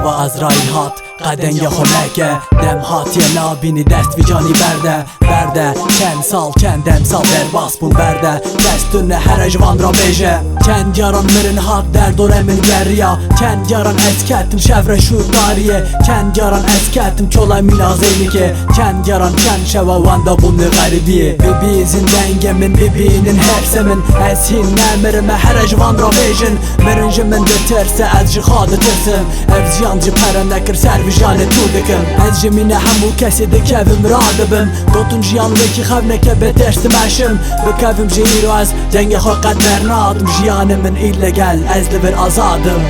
و عزرائیل هات قدنگ خونکه دم هات یه نابینی دست وی جانی برده چند سال دم سال در باس بون برده دستون هر جوان را بیجه چند یاران مرن هات در دوره من گریا چند یاران اسکتم شفر شود داریه چند یاران اسکتم çolay milazeyli ki çend yaran çend şevavanda bunu garibiye Bibi zindengemin bibinin hersemin Eshin nemirime her ejvan ra bejin Mirinjimin de terse ez jihad tirsim Ev ziyancı perende kir ser vijane tu dikim Ez jimine hemu kesi dikevim radibim Gotun jiyan veki xevneke betersim eşim Bikevim jiro ez denge xo qed bernadim Jiyanimin illegal ez li bir azadım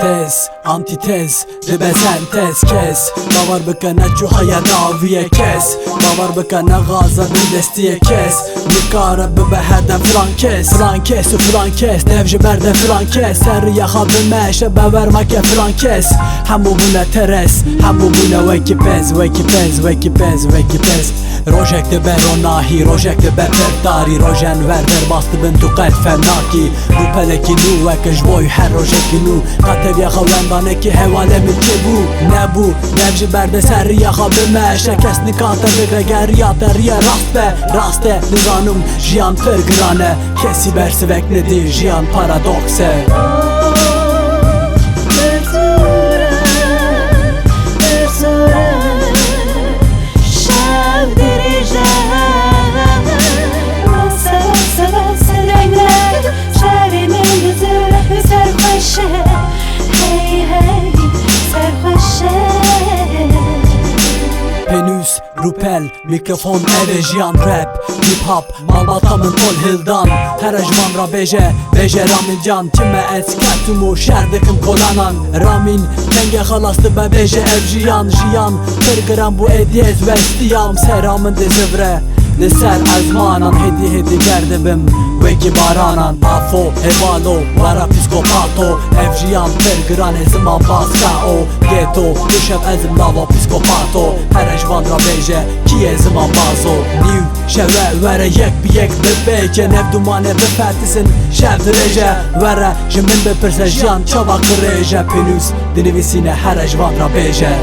Tez, antitez, dibe sentez kes Bavar bikane çuhaya daviye kes Bavar bikane gaza bir destiye kes Nikara bibe hedem Flan kes Devji berde flan kes Serri yaha bimeşe bevermeke flan kes Hemu bune teres Hemu bune veki pez Rojek de beronahi Rojek de bepertari Rojen ver bastı bin tu qed fennaki Rupeleki nu veke jvoy her rojeki nu Qatev yaha vendaneki hevale min ki bu Ne bu Devji berde serri yaha bimeşe Kes nikata bigre geriya teriye Raste nizanım jiyan pır grane Kesi bersi veknedi jiyan paradokse Penüs, rupel, mikrofon eve jiyan rap Hip hop, malbatamın tol hildan Her ejman ra beje ramin can Kime etketumu şerdikim kolanan Ramin, kenge halastı be beje ev jiyan Kırgıran bu ediyez ve istiyam Seramın de zivre Liser azmanan hedi gerdibim Veki baranan Afo, hevalo, vara psikopato Ev jiyan kırgıran eziman baska o Geto, düşev ezim lava psikopato Her ejvan ra beje ki eziman bazo Niv, şeve, vere yek bebeke Nev dumane befertisin şev direje Vere, jimin bepirse jiyan çava kıreje Penüs, dinivisine her ejvan ra beje